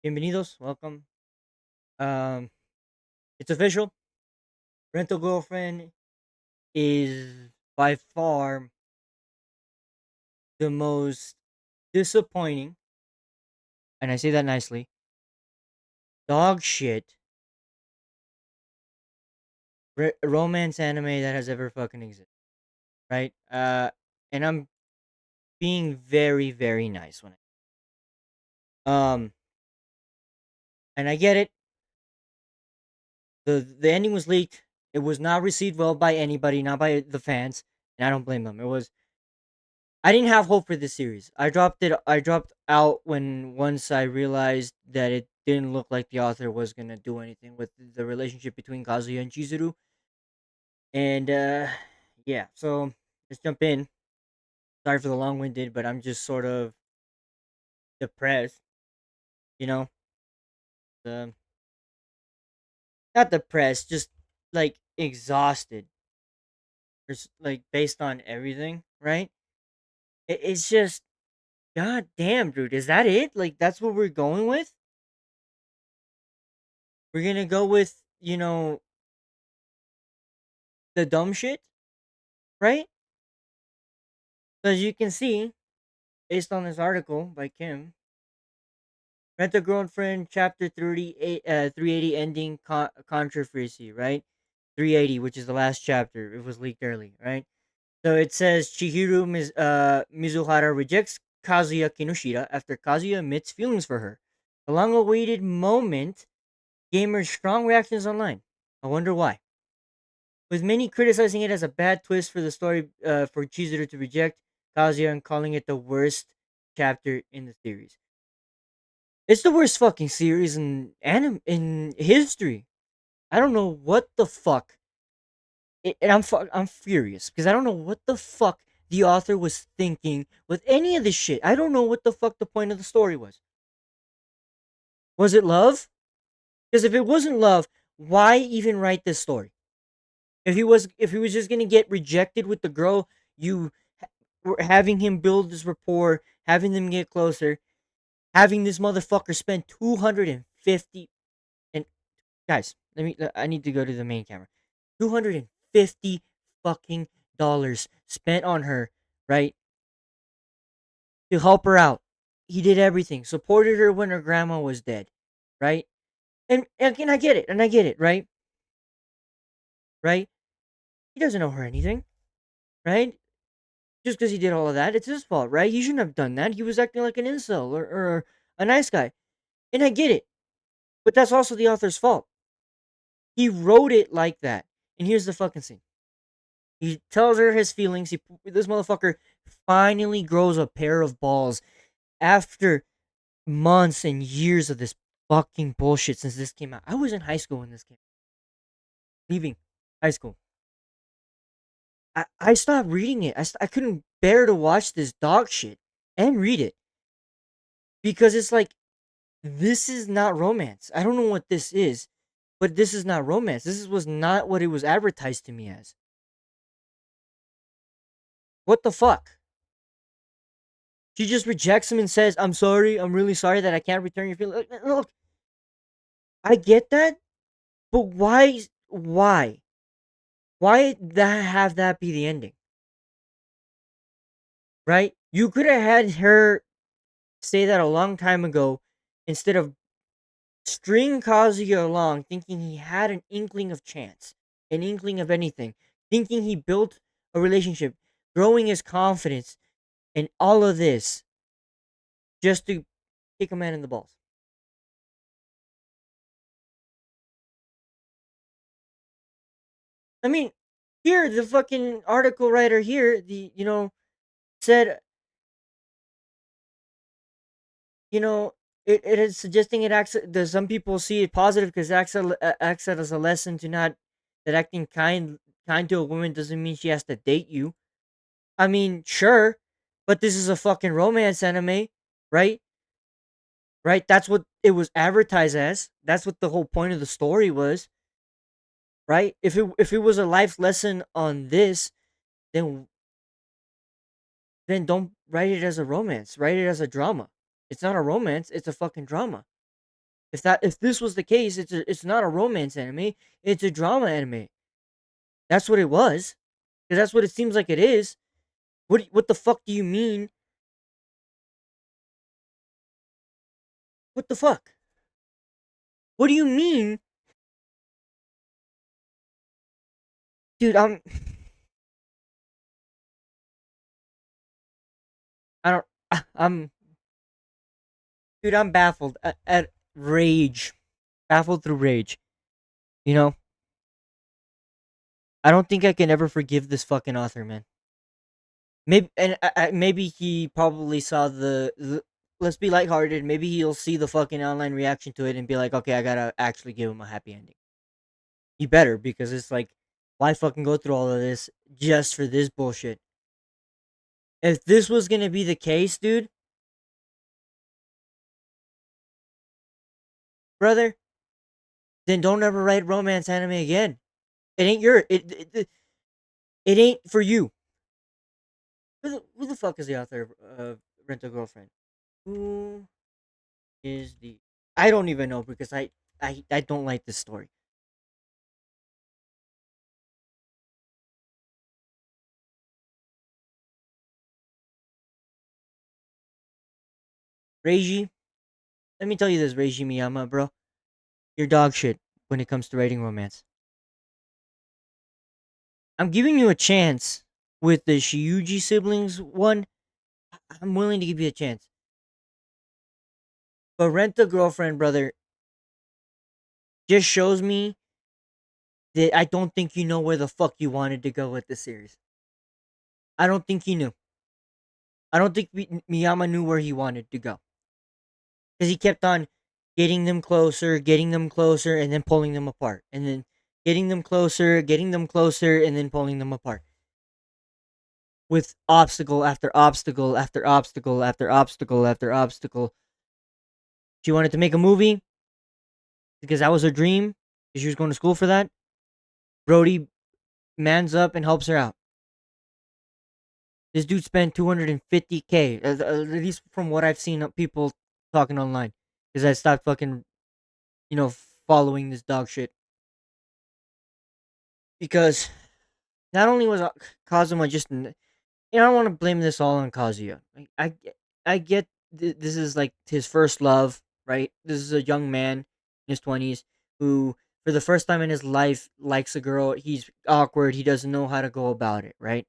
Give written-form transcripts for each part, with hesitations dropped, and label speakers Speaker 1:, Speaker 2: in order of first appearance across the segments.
Speaker 1: Bienvenidos, welcome. Um, it's official. Rental Girlfriend is by far the most disappointing, and I say that nicely, dog shit romance anime that has ever fucking existed. Right? And I'm being very, very nice when and I get it. The ending was leaked. It was not received well by anybody, not by the fans, and I don't blame them. I didn't have hope for this series. I dropped out when once I realized that it didn't look like the author was gonna do anything with the relationship between Kazuya and Chizuru. And yeah, so let's jump in. Sorry for the long winded, but I'm just sort of depressed, you know? The Not depressed, just like exhausted. Like based on everything, right? It's just god damn, dude, is that it? Like that's what we're going with? We're gonna go with, the dumb shit, right? So as you can see, based on this article by Kim, Rent a Girlfriend Chapter 38, 380 ending controversy, right? 380, which is the last chapter. It was leaked early, right? So it says Mizuhara rejects Kazuya Kinoshita after Kazuya admits feelings for her. A long awaited moment, gamers' strong reactions online. I wonder why. With many criticizing it as a bad twist for the story for Chizuru to reject Kazuya and calling it the worst chapter in the series. It's the worst fucking series in history. I don't know what the fuck, and I'm furious because I don't know what the fuck the author was thinking with any of this shit. I don't know what the fuck the point of the story was. Was it love? Because if it wasn't love, why even write this story? If he was just gonna get rejected with the girl, you having him build this rapport, having them get closer, having this motherfucker spend 250 and guys, I need to go to the main camera. 250 fucking dollars spent on her, right? To help her out. He did everything. Supported her when her grandma was dead, right? And I get it, right? Right? He doesn't owe her anything, right? Just because he did all of that, it's his fault, right? He shouldn't have done that. He was acting like an incel or a nice guy. And I get it. But that's also the author's fault. He wrote it like that. And here's the fucking scene. He tells her his feelings. This motherfucker finally grows a pair of balls after months and years of this fucking bullshit since this came out. I was in high school when this came out. Leaving high school. I stopped reading it. I couldn't bear to watch this dog shit and read it because it's like, this is not romance. I don't know what this is, but this is not romance. Was not what it was advertised to me as. What the fuck? She just rejects him and says, "I'm sorry. I'm really sorry that I can't return your feelings." Look, I get that, but why? Why? Why that have that be the ending? Right? You could have had her say that a long time ago instead of string Kazuya along, thinking he had an inkling of chance, an inkling of anything, thinking he built a relationship, growing his confidence, and all of this just to kick a man in the balls. I mean, here the fucking article writer here, said, you know, it is suggesting it acts. Does some people see it positive because acts as a lesson to not that acting kind to a woman doesn't mean she has to date you. I mean, sure, but this is a fucking romance anime, right? Right? That's what it was advertised as. That's what the whole point of the story was, right? If it was a life lesson on this, then don't write it as a romance. Write it as a drama. It's not a romance, it's a fucking drama. If this was the case, it's not a romance anime, it's a drama anime. That's what it was. Because that's what it seems like it is. What the fuck do you mean? What the fuck? What do you mean? Dude, I don't I'm dude, I'm baffled at rage. Baffled through rage. You know? I don't think I can ever forgive this fucking author, man. Maybe and maybe he probably saw the let's be lighthearted. Maybe he'll see the fucking online reaction to it and be like, okay, I gotta actually give him a happy ending. He better because it's like, why fucking go through all of this just for this bullshit? If this was gonna be the case, dude, brother, then don't ever write romance anime again. It ain't your it ain't for you. Who the fuck is the author of Rent a Girlfriend? Who is the? I don't even know because I don't like this story. Reiji, let me tell you this, Reiji Miyama, bro. You're dog shit when it comes to writing romance. I'm giving you a chance with the Shiuji siblings one. I'm willing to give you a chance. But Rent a Girlfriend, brother, just shows me that I don't think you know where the fuck you wanted to go with this series. I don't think you knew. I don't think Miyama knew where he wanted to go because he kept on getting them closer, and then pulling them apart, and then getting them closer, and then pulling them apart with obstacle after obstacle after obstacle after obstacle after obstacle. She wanted to make a movie because that was her dream. She was going to school for that. Brody mans up and helps her out. This dude spent 250K, at least from what I've seen of people talking online. Because I stopped fucking, following this dog shit. Because not only was Kazuma just, I don't want to blame this all on Kazuya. I get this is like his first love, right? This is a young man in his 20s who, for the first time in his life, likes a girl. He's awkward. He doesn't know how to go about it, right?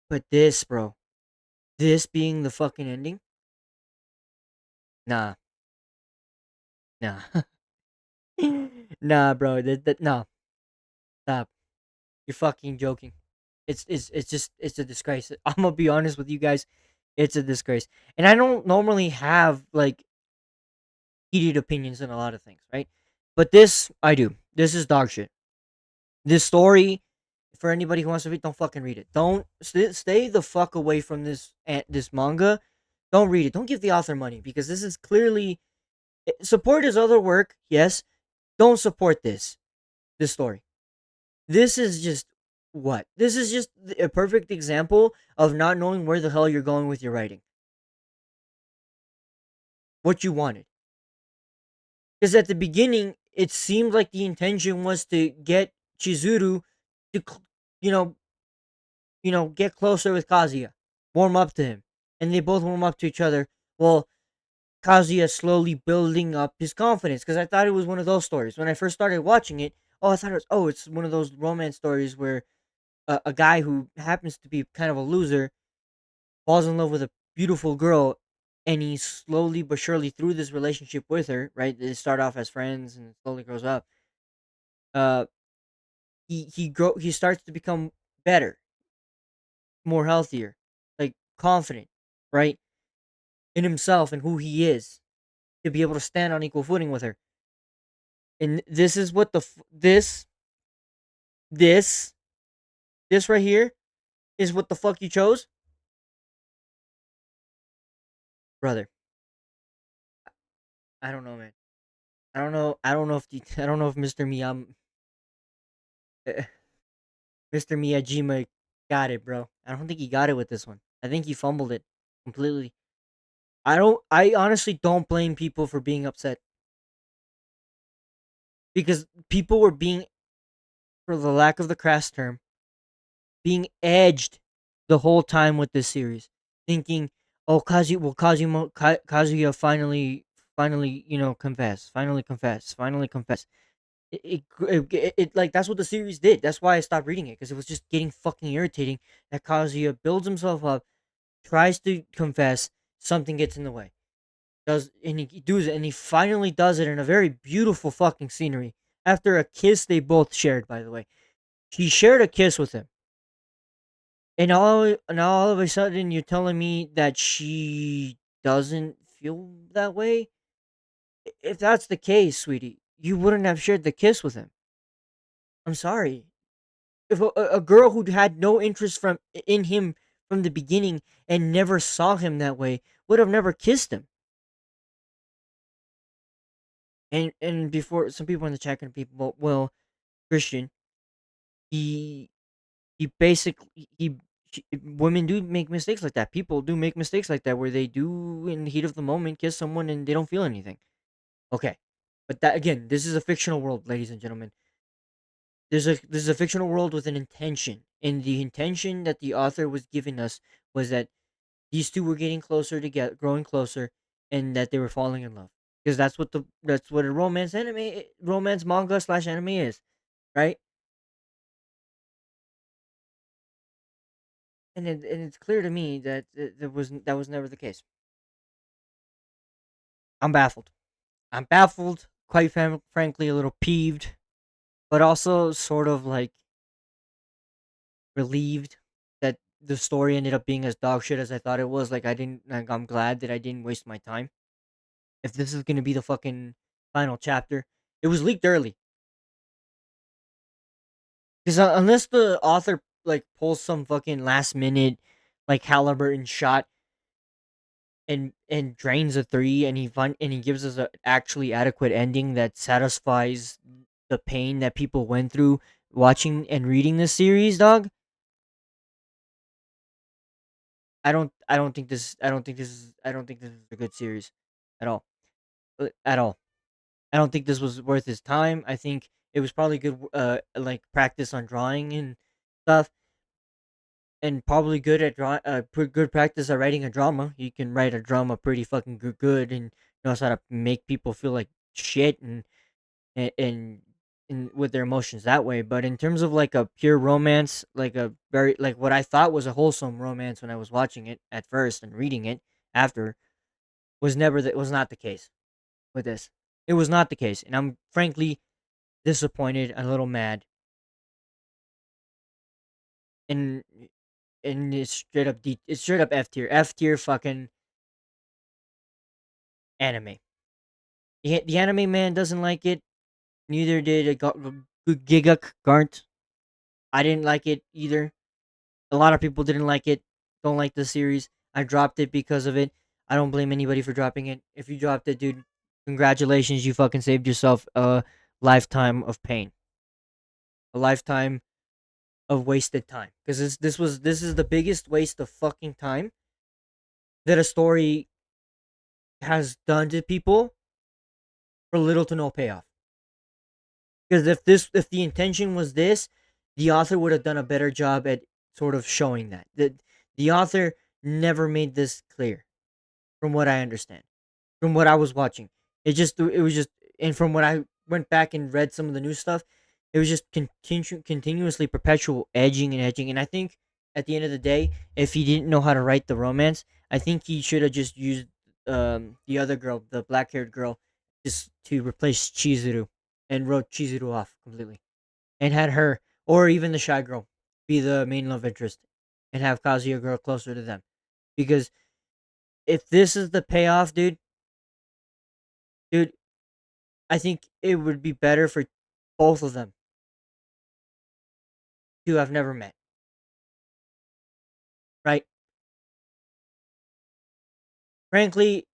Speaker 1: But this, bro, this being the fucking ending, nah, nah, nah, bro, no, stop. You're fucking joking. It's just it's a disgrace. I'm gonna be honest with you guys. It's a disgrace. And I don't normally have like heated opinions on a lot of things, right? But this I do. This is dog shit. This story, for anybody who wants to read, don't fucking read it. Don't stay the fuck away from this manga. Don't read it. Don't give the author money because this is clearly support his other work. Yes, don't support this story. This is just what? This is just a perfect example of not knowing where the hell you're going with your writing. What you wanted. Because at the beginning, it seemed like the intention was to get Chizuru to, you know, get closer with Kazuya, warm up to him, and they both warm up to each other. Well, Kazuya slowly building up his confidence because I thought it was one of those stories when I first started watching it. Oh, I thought it was it's one of those romance stories where a guy who happens to be kind of a loser falls in love with a beautiful girl, and he slowly but surely through this relationship with her, right? They start off as friends and slowly grows up. Uh, he starts to become better, more healthier, like confident, right, in himself and who he is to be able to stand on equal footing with her. And this is what this this right here is what the fuck you chose, brother. I don't know, man. I don't know. I don't know if I don't know if Mr. Miyajima got it, bro. I don't think he got it with this one. I think he fumbled it completely. I honestly don't blame people for being upset because people were being, for the lack of the crass term, being edged the whole time with this series, thinking, "Oh, Kazuya finally, finally confess." Like that's what the series did. That's why I stopped reading it because it was just getting fucking irritating. That Kazuya builds himself up, tries to confess, something gets in the way, does and he does it, and he finally does it in a very beautiful fucking scenery after a kiss they both shared. By the way, she shared a kiss with him. And now all of a sudden you're telling me that she doesn't feel that way? If that's the case, sweetie, you wouldn't have shared the kiss with him. I'm sorry. If a girl who had no interest in him from the beginning and never saw him that way would have never kissed him. And before some people in the chat can people, well, Christian, he he basically women do make mistakes like that. People do make mistakes like that where they do in the heat of the moment kiss someone and they don't feel anything. Okay. But that again, this is a fictional world, ladies and gentlemen. This is a fictional world with an intention. And the intention that the author was giving us was that these two were getting closer together, growing closer, and that they were falling in love. Because that's what a romance manga slash anime is, right? And it's clear to me that that was never the case. I'm baffled. I'm baffled, quite frankly, a little peeved, but also sort of like relieved that the story ended up being as dog shit as I thought it was. Like I didn't, like I'm glad that I didn't waste my time. If this is gonna be the fucking final chapter, it was leaked early because unless the author like pulls some fucking last minute like Halliburton shot and drains a three and he gives us a actually adequate ending that satisfies the pain that people went through watching and reading this series, dog. I don't think this is a good series at all. At all. I don't think this was worth his time. I think it was probably good like practice on drawing and stuff, and probably good at good practice at writing a drama. You can write a drama pretty fucking good and knows how to make people feel like shit and and, and with their emotions that way. But in terms of like a pure romance, like a very like what I thought was a wholesome romance when I was watching it at first and reading it after was not the case with this. It was not the case, and I'm frankly disappointed, a little mad, and it's it's straight up F tier fucking anime. The anime man doesn't like it. Neither did Gigak Garnt. I didn't like it either. A lot of people didn't like it. Don't like the series. I dropped it because of it. I don't blame anybody for dropping it. If you dropped it, dude, congratulations. You fucking saved yourself a lifetime of pain, a lifetime of wasted time. Because this is the biggest waste of fucking time that a story has done to people for little to no payoff. Because if the intention was this, the author would have done a better job at sort of showing that. The author never made this clear, from what I understand, from what I was watching. It was just, and from what I went back and read some of the new stuff, it was just continuously perpetual edging and edging. And I think at the end of the day, if he didn't know how to write the romance, I think he should have just used the other girl, the black haired girl, just to replace Chizuru, and wrote Chizuru off completely, and had her or even the shy girl be the main love interest, and have Kazuya grow closer to them. Because if this is the payoff, dude, I think it would be better for both of them to have never met, right? Frankly,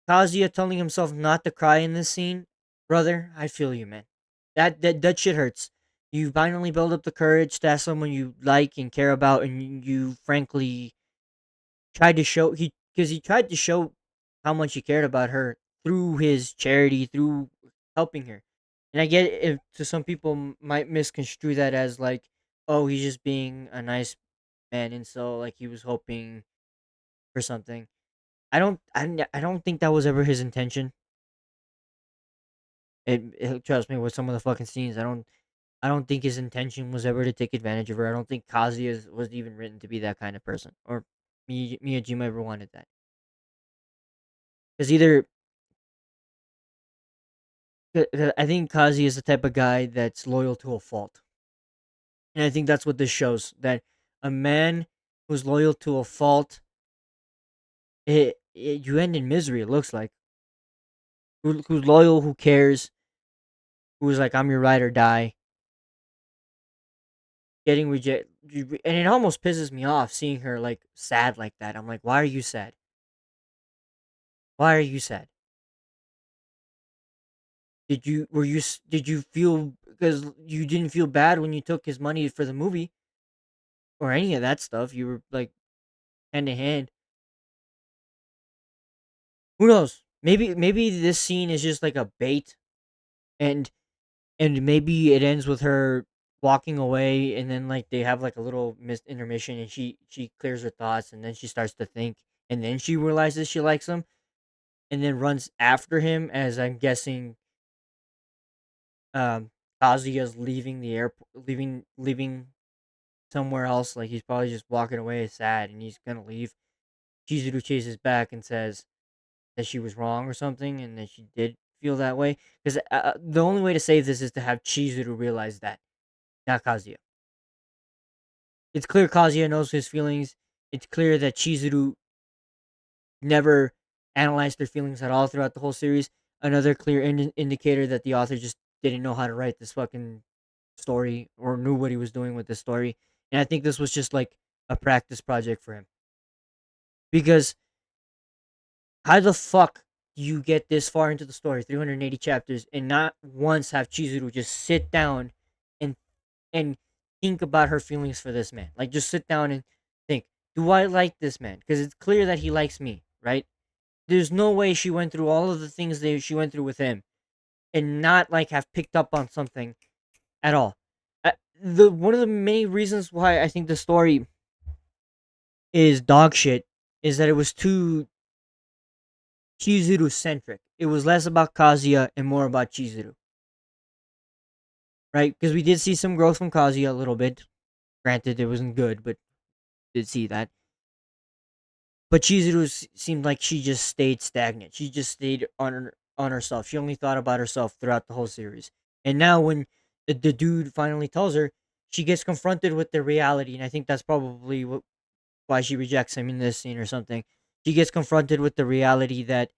Speaker 1: Kazuya telling himself not to cry in this scene, brother, I feel you, man. That shit hurts. You finally build up the courage to ask someone you like and care about, and you frankly tried to show he because he tried to show. how much he cared about her through his charity, through helping her. And I get if to some people might misconstrue that as like, oh, he's just being a nice man, and so like he was hoping for something. I don't think that was ever his intention. Trust me, with some of the fucking scenes, I don't think his intention was ever to take advantage of her. I don't think Kazuya was even written to be that kind of person, or Miyajima ever wanted that. Because either I think Kazuya is the type of guy that's loyal to a fault, and I think that's what this shows. That a man who's loyal to a fault, you end in misery. It looks like who's loyal, who cares, who's like I'm your ride or die. Getting rejected, and it almost pisses me off seeing her like sad like that. I'm like, why are you sad? Why are you sad? Did you feel because you didn't feel bad when you took his money for the movie or any of that stuff? You were like hand in hand. Who knows? Maybe this scene is just like a bait, and maybe it ends with her walking away, and then like they have like a little intermission, and she clears her thoughts, and then she starts to think, and then she realizes she likes him, and then runs after him as I'm guessing um Kazuya's leaving the airport, leaving somewhere else. Like he's probably just walking away sad, and he's gonna leave. Chizuru chases back and says that she was wrong or something, and that she did feel that way. Because the only way to save this is to have Chizuru realize that, not Kazuya. It's clear Kazuya knows his feelings. It's clear that Chizuru never analyzed their feelings at all throughout the whole series. Another clear indicator that the author just didn't know how to write this fucking story or knew what he was doing with the story. And I think this was just like a practice project for him. Because how the fuck do you get this far into the story, 380 chapters, and not once have Chizuru just sit down and and think about her feelings for this man? Like just sit down and think, do I like this man? Because it's clear that he likes me, right? There's no way she went through all of the things that she went through with him and not like have picked up on something at all. The one of the many reasons why I think the story is dog shit is that it was too Chizuru centric. It was less about Kazuya and more about Chizuru, right? Because we did see some growth from Kazuya a little bit. Granted, it wasn't good, but did see that. But Chizuru seemed like she just stayed stagnant. She just stayed on herself. She only thought about herself throughout the whole series. And now, when the dude finally tells her, she gets confronted with the reality, and I think that's probably why she rejects him in this scene or something. She gets confronted with the reality that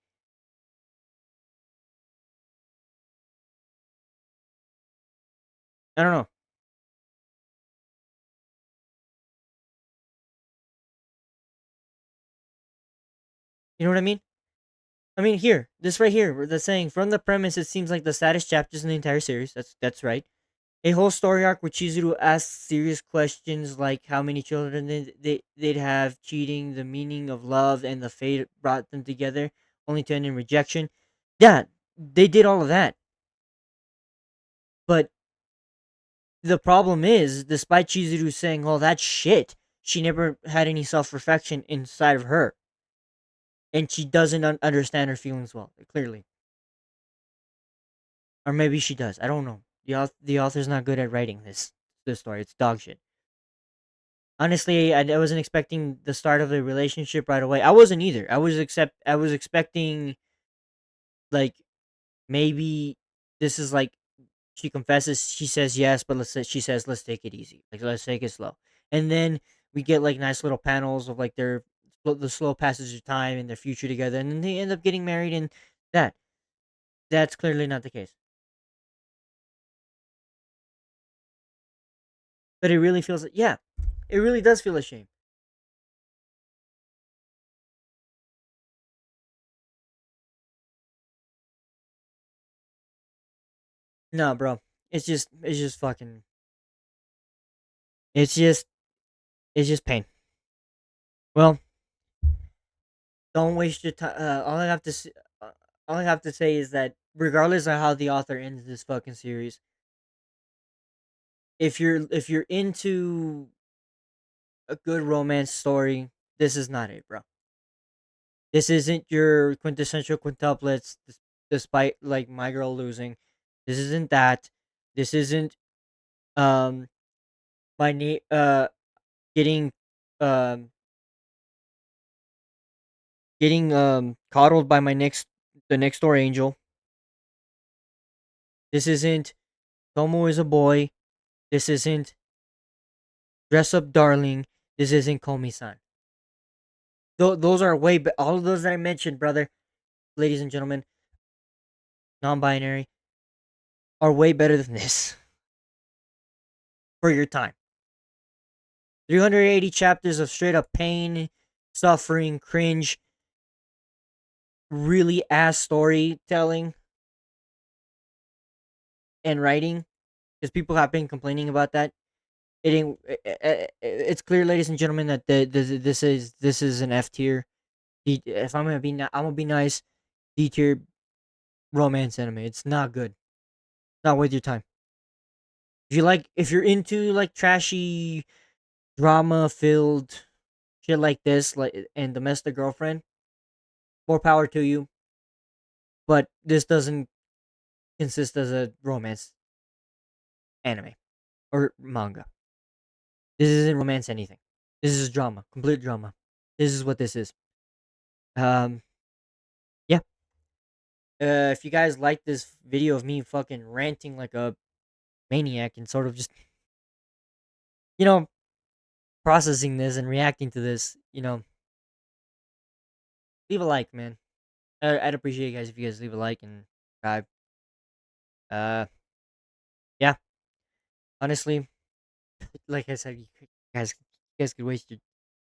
Speaker 1: I don't know. You know what I mean? I mean, here, this right here, the saying from the premise, it seems like the saddest chapters in the entire series. That's right. A whole story arc where Chizuru asks serious questions like how many children they'd have, cheating, the meaning of love, and the fate brought them together, only to end in rejection. Yeah, they did all of that, but the problem is, despite Chizuru saying all that shit, she never had any self reflection inside of her, and she doesn't understand her feelings well. Clearly, or maybe she does. I don't know. The author's not good at writing this story. It's dog shit. Honestly, I wasn't expecting the start of a relationship right away. I wasn't either. I was expecting like maybe this is like she confesses, she says yes, but she says let's take it easy. Like let's take it slow. And then we get like nice little panels of like their the slow passage of time and their future together, and then they end up getting married, and that that's clearly not the case. But it really feels yeah, it really does feel a shame. No, bro. It's just fucking it's just it's just pain. Well, Don't waste your time. Uh, all I have to say is that regardless of how the author ends this fucking series, if you're into a good romance story, this is not it, bro. This isn't your quintessential quintuplets, despite like my girl losing. This isn't that. This isn't um my getting um coddled by the next door angel. This isn't Tomo is a boy. This isn't dress up darling. This isn't Komi-san. Those are all of those that I mentioned, brother, ladies and gentlemen, non-binary, are way better than this for your time. 380 chapters of straight up pain, suffering, cringe, really ass storytelling and writing, because people have been complaining about that. It ain't. It's clear, ladies and gentlemen, that this is an F tier. If I'm gonna be, I'm gonna be nice. D tier romance anime. It's not good. Not worth your time. If you're into like trashy drama filled shit like this, like and domestic girlfriend, more power to you. But this doesn't consist as a romance anime or manga. This isn't romance anything. This is drama, complete drama. This is what this is. Um, yeah. If you guys like this video of me fucking ranting like a maniac and sort of just you know processing this and reacting to this, leave a like, man. I'd appreciate you guys if you guys leave a like and subscribe. Uh, yeah. Honestly, like I said, you guys could waste your.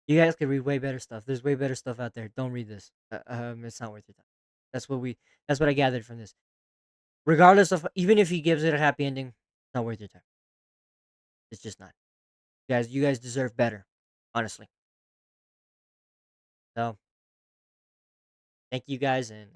Speaker 1: You guys could read way better stuff. There's way better stuff out there. Don't read this. It's not worth your time. That's what we. That's what I gathered from this. Regardless of, even if he gives it a happy ending, it's not worth your time. It's just not. You guys deserve better. Honestly. So, thank you guys, and